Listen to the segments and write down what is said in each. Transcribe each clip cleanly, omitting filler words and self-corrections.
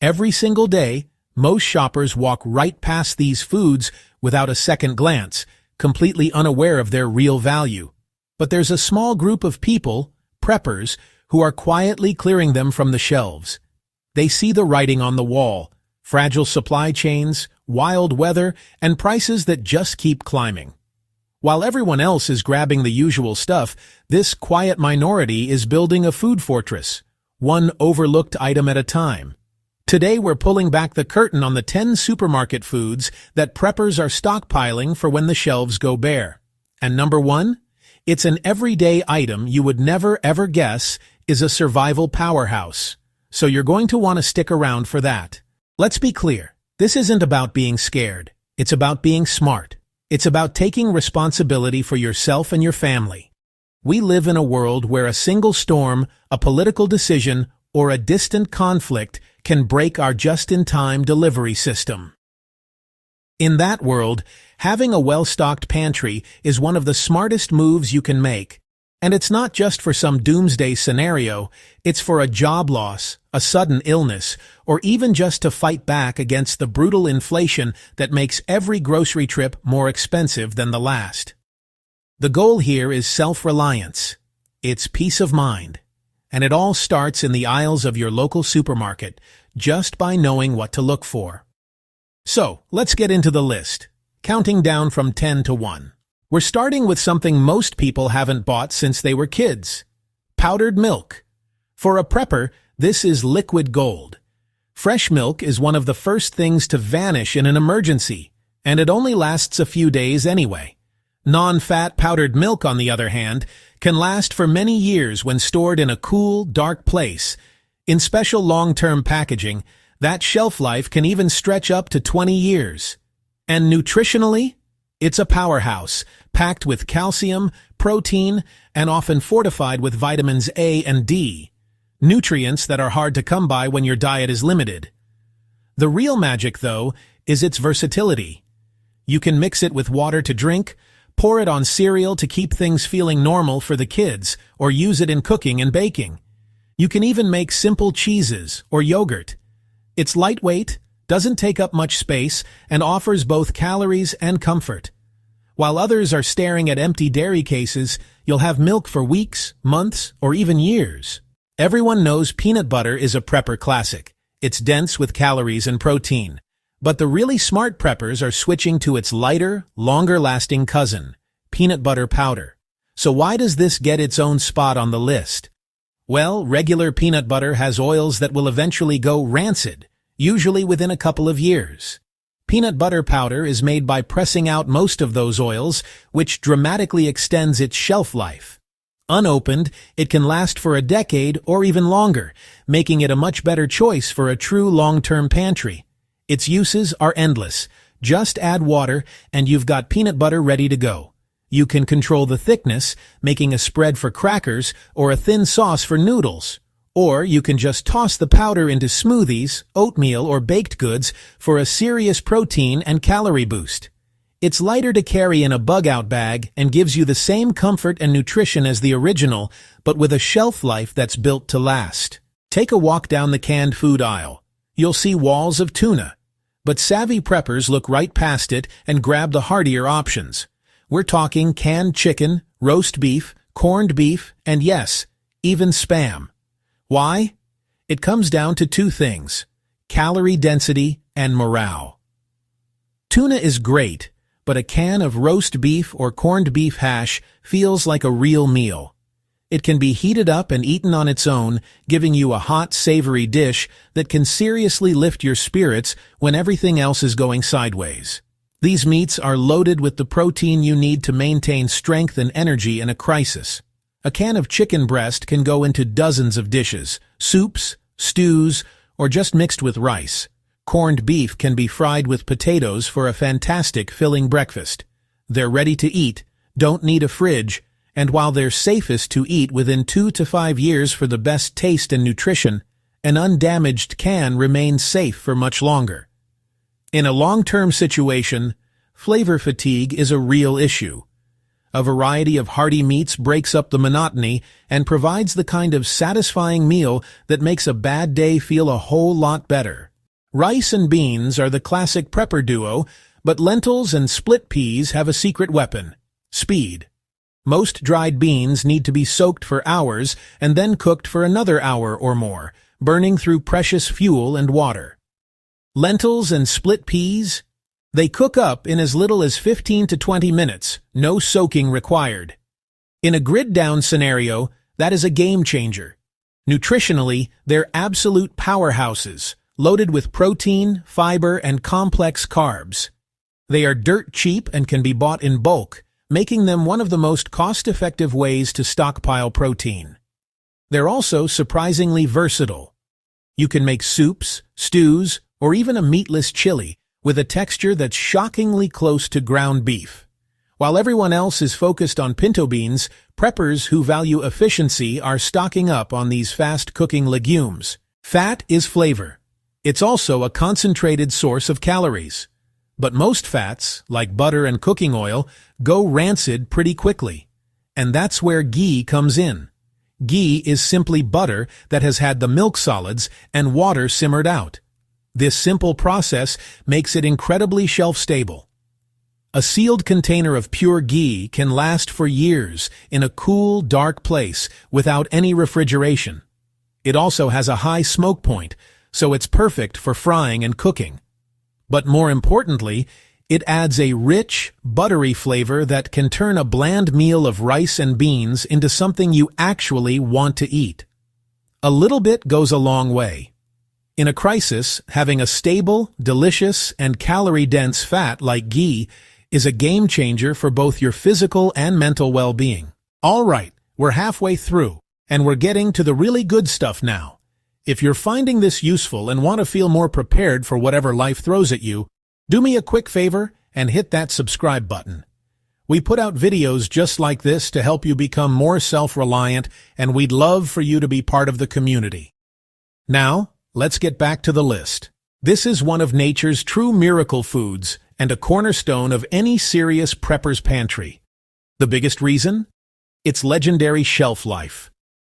Every single day, most shoppers walk right past these foods without a second glance, completely unaware of their real value. But there's a small group of people, preppers, who are quietly clearing them from the shelves. They see the writing on the wall: fragile supply chains, wild weather, and prices that just keep climbing. While everyone else is grabbing the usual stuff, this quiet minority is building a food fortress, one overlooked item at a time. Today we're pulling back the curtain on the 10 supermarket foods that preppers are stockpiling for when the shelves go bare. And number 1? It's an everyday item you would never ever guess is a survival powerhouse. So you're going to want to stick around for that. Let's be clear, this isn't about being scared. It's about being smart. It's about taking responsibility for yourself and your family. We live in a world where a single storm, a political decision, or a distant conflict can break our just-in-time delivery system. In that world, having a well-stocked pantry is one of the smartest moves you can make. And it's not just for some doomsday scenario, it's for a job loss, a sudden illness, or even just to fight back against the brutal inflation that makes every grocery trip more expensive than the last. The goal here is self-reliance. It's peace of mind. And it all starts in the aisles of your local supermarket, just by knowing what to look for. So, let's get into the list, counting down from 10 to 1. We're starting with something most people haven't bought since they were kids: powdered milk. For a prepper, this is liquid gold. Fresh milk is one of the first things to vanish in an emergency, and it only lasts a few days anyway. Non-fat powdered milk, on the other hand, can last for many years when stored in a cool, dark place. In special long-term packaging, that shelf life can even stretch up to 20 years. And nutritionally, it's a powerhouse, packed with calcium, protein, and often fortified with vitamins A and D, nutrients that are hard to come by when your diet is limited. The real magic, though, is its versatility. You can mix it with water to drink, pour it on cereal to keep things feeling normal for the kids, or use it in cooking and baking. You can even make simple cheeses or yogurt. It's lightweight, doesn't take up much space, and offers both calories and comfort. While others are staring at empty dairy cases, you'll have milk for weeks, months, or even years. Everyone knows peanut butter is a prepper classic. It's dense with calories and protein. But the really smart preppers are switching to its lighter, longer-lasting cousin, peanut butter powder. So why does this get its own spot on the list? Well, regular peanut butter has oils that will eventually go rancid, usually within a couple of years. Peanut butter powder is made by pressing out most of those oils, which dramatically extends its shelf life. Unopened, it can last for a decade or even longer, making it a much better choice for a true long-term pantry. Its uses are endless. Just add water and you've got peanut butter ready to go. You can control the thickness, making a spread for crackers or a thin sauce for noodles. Or you can just toss the powder into smoothies, oatmeal, or baked goods for a serious protein and calorie boost. It's lighter to carry in a bug-out bag and gives you the same comfort and nutrition as the original, but with a shelf life that's built to last. Take a walk down the canned food aisle. You'll see walls of tuna. But savvy preppers look right past it and grab the heartier options. We're talking canned chicken, roast beef, corned beef, and yes, even Spam. Why? It comes down to two things: calorie density and morale. Tuna is great, but a can of roast beef or corned beef hash feels like a real meal. It can be heated up and eaten on its own, giving you a hot, savory dish that can seriously lift your spirits when everything else is going sideways. These meats are loaded with the protein you need to maintain strength and energy in a crisis. A can of chicken breast can go into dozens of dishes, soups, stews, or just mixed with rice. Corned beef can be fried with potatoes for a fantastic filling breakfast. They're ready to eat, don't need a fridge, and while they're safest to eat within 2 to 5 years for the best taste and nutrition, an undamaged can remains safe for much longer. In a long-term situation, flavor fatigue is a real issue. A variety of hearty meats breaks up the monotony and provides the kind of satisfying meal that makes a bad day feel a whole lot better. Rice and beans are the classic prepper duo, but lentils and split peas have a secret weapon: speed. Most dried beans need to be soaked for hours and then cooked for another hour or more, burning through precious fuel and water. Lentils and split peas? They cook up in as little as 15 to 20 minutes, no soaking required. In a grid-down scenario, that is a game changer. Nutritionally, they're absolute powerhouses, loaded with protein, fiber, and complex carbs. They are dirt cheap and can be bought in bulk, making them one of the most cost-effective ways to stockpile protein. They're also surprisingly versatile. You can make soups, stews, or even a meatless chili with a texture that's shockingly close to ground beef. While everyone else is focused on pinto beans, preppers who value efficiency are stocking up on these fast-cooking legumes. Fat is flavor. It's also a concentrated source of calories. But most fats, like butter and cooking oil, go rancid pretty quickly. And that's where ghee comes in. Ghee is simply butter that has had the milk solids and water simmered out. This simple process makes it incredibly shelf-stable. A sealed container of pure ghee can last for years in a cool, dark place without any refrigeration. It also has a high smoke point, so it's perfect for frying and cooking. But more importantly, it adds a rich, buttery flavor that can turn a bland meal of rice and beans into something you actually want to eat. A little bit goes a long way. In a crisis, having a stable, delicious, and calorie-dense fat like ghee is a game changer for both your physical and mental well-being. All right, we're halfway through, and we're getting to the really good stuff now. If you're finding this useful and want to feel more prepared for whatever life throws at you, do me a quick favor and hit that subscribe button. We put out videos just like this to help you become more self-reliant, and we'd love for you to be part of the community. Now, let's get back to the list. This is one of nature's true miracle foods and a cornerstone of any serious prepper's pantry. The biggest reason? Its legendary shelf life.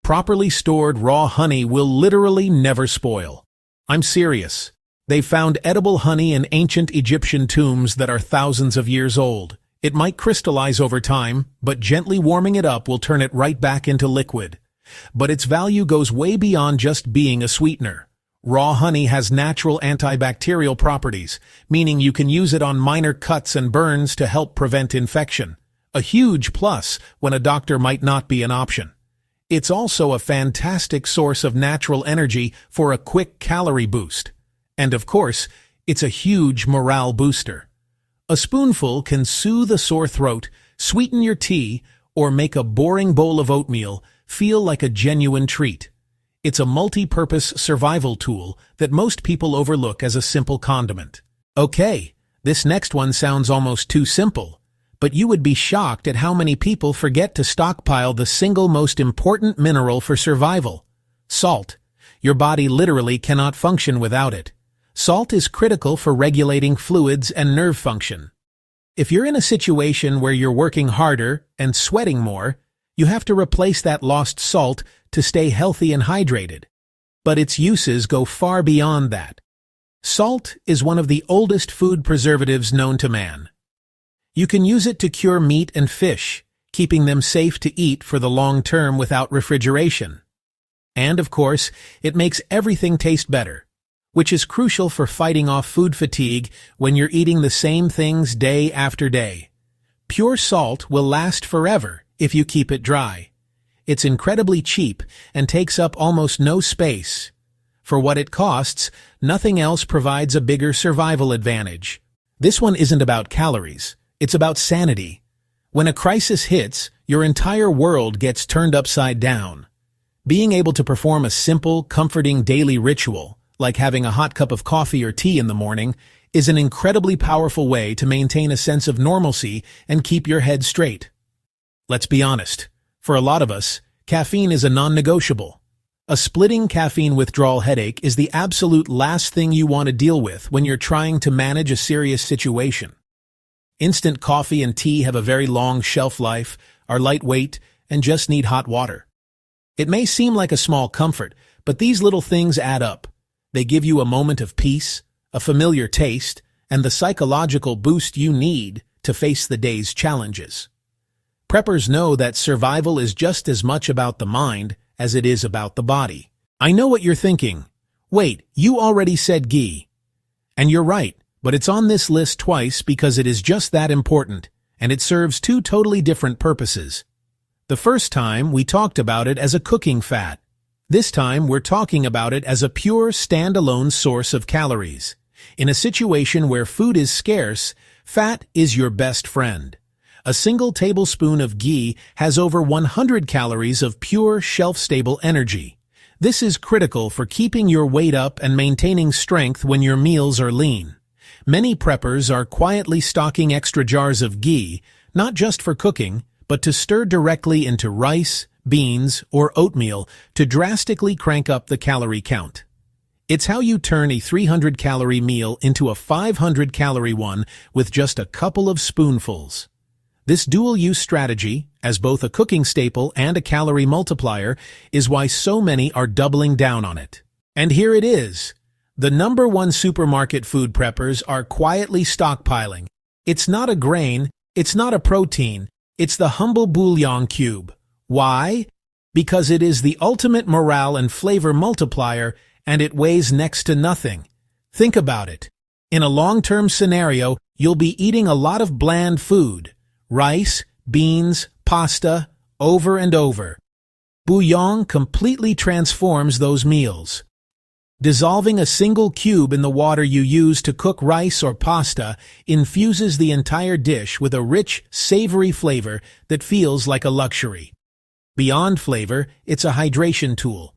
Properly stored raw honey will literally never spoil. I'm serious. They've found edible honey in ancient Egyptian tombs that are thousands of years old. It might crystallize over time, but gently warming it up will turn it right back into liquid. But its value goes way beyond just being a sweetener. Raw honey has natural antibacterial properties, meaning you can use it on minor cuts and burns to help prevent infection. A huge plus when a doctor might not be an option. It's also a fantastic source of natural energy for a quick calorie boost. And of course, it's a huge morale booster. A spoonful can soothe a sore throat, sweeten your tea, or make a boring bowl of oatmeal feel like a genuine treat. It's a multi-purpose survival tool that most people overlook as a simple condiment. Okay, this next one sounds almost too simple, but you would be shocked at how many people forget to stockpile the single most important mineral for survival: salt. Your body literally cannot function without it. Salt is critical for regulating fluids and nerve function. If you're in a situation where you're working harder and sweating more, you have to replace that lost salt to stay healthy and hydrated. But its uses go far beyond that. Salt is one of the oldest food preservatives known to man. You can use it to cure meat and fish, keeping them safe to eat for the long term without refrigeration. And of course, it makes everything taste better, which is crucial for fighting off food fatigue when you're eating the same things day after day. Pure salt will last forever if you keep it dry. It's incredibly cheap and takes up almost no space. For what it costs, nothing else provides a bigger survival advantage. This one isn't about calories. It's about sanity. When a crisis hits, your entire world gets turned upside down. Being able to perform a simple, comforting daily ritual, like having a hot cup of coffee or tea in the morning, is an incredibly powerful way to maintain a sense of normalcy and keep your head straight. Let's be honest. For a lot of us, caffeine is a non-negotiable. A splitting caffeine withdrawal headache is the absolute last thing you want to deal with when you're trying to manage a serious situation. Instant coffee and tea have a very long shelf life, are lightweight, and just need hot water. It may seem like a small comfort, but these little things add up. They give you a moment of peace, a familiar taste, and the psychological boost you need to face the day's challenges. Preppers know that survival is just as much about the mind as it is about the body. I know what you're thinking. Wait, you already said ghee. And you're right, but it's on this list twice because it is just that important, and it serves two totally different purposes. The first time, we talked about it as a cooking fat. This time, we're talking about it as a pure, standalone source of calories. In a situation where food is scarce, fat is your best friend. A single tablespoon of ghee has over 100 calories of pure, shelf-stable energy. This is critical for keeping your weight up and maintaining strength when your meals are lean. Many preppers are quietly stocking extra jars of ghee, not just for cooking, but to stir directly into rice, beans, or oatmeal to drastically crank up the calorie count. It's how you turn a 300-calorie meal into a 500-calorie one with just a couple of spoonfuls. This dual-use strategy, as both a cooking staple and a calorie multiplier, is why so many are doubling down on it. And here it is. The #1 supermarket food preppers are quietly stockpiling. It's not a grain, it's not a protein, it's the humble bouillon cube. Why? Because it is the ultimate morale and flavor multiplier, and it weighs next to nothing. Think about it. In a long-term scenario, you'll be eating a lot of bland food. Rice, beans, pasta, over and over. Bouillon completely transforms those meals. Dissolving a single cube in the water you use to cook rice or pasta infuses the entire dish with a rich, savory flavor that feels like a luxury. Beyond flavor, it's a hydration tool.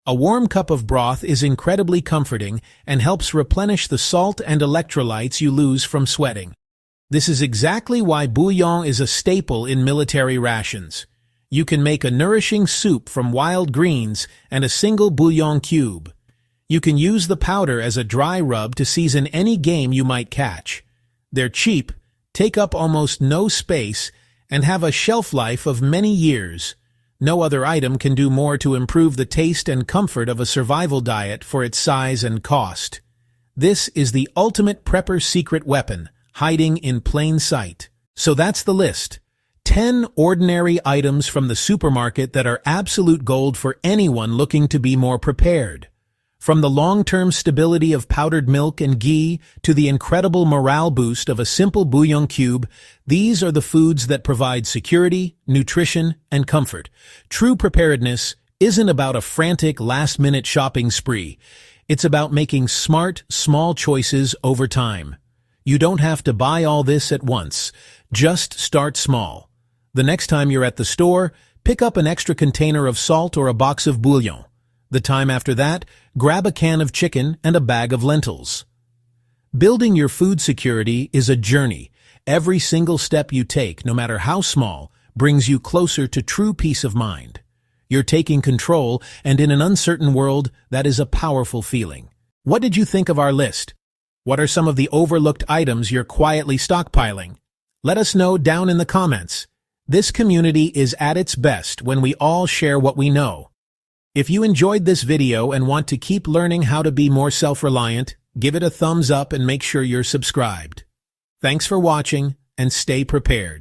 A warm cup of broth is incredibly comforting and helps replenish the salt and electrolytes you lose from sweating. This is exactly why bouillon is a staple in military rations. You can make a nourishing soup from wild greens and a single bouillon cube. You can use the powder as a dry rub to season any game you might catch. They're cheap, take up almost no space, and have a shelf life of many years. No other item can do more to improve the taste and comfort of a survival diet for its size and cost. This is the ultimate prepper's secret weapon, hiding in plain sight. So that's the list. 10 ordinary items from the supermarket that are absolute gold for anyone looking to be more prepared. From the long-term stability of powdered milk and ghee to the incredible morale boost of a simple bouillon cube, these are the foods that provide security, nutrition, and comfort. True preparedness isn't about a frantic last-minute shopping spree. It's about making smart, small choices over time. You don't have to buy all this at once. Just start small. The next time you're at the store, pick up an extra container of salt or a box of bouillon. The time after that, grab a can of chicken and a bag of lentils. Building your food security is a journey. Every single step you take, no matter how small, brings you closer to true peace of mind. You're taking control, and in an uncertain world, that is a powerful feeling. What did you think of our list? What are some of the overlooked items you're quietly stockpiling? Let us know down in the comments. This community is at its best when we all share what we know. If you enjoyed this video and want to keep learning how to be more self-reliant, give it a thumbs up and make sure you're subscribed. Thanks for watching, and stay prepared.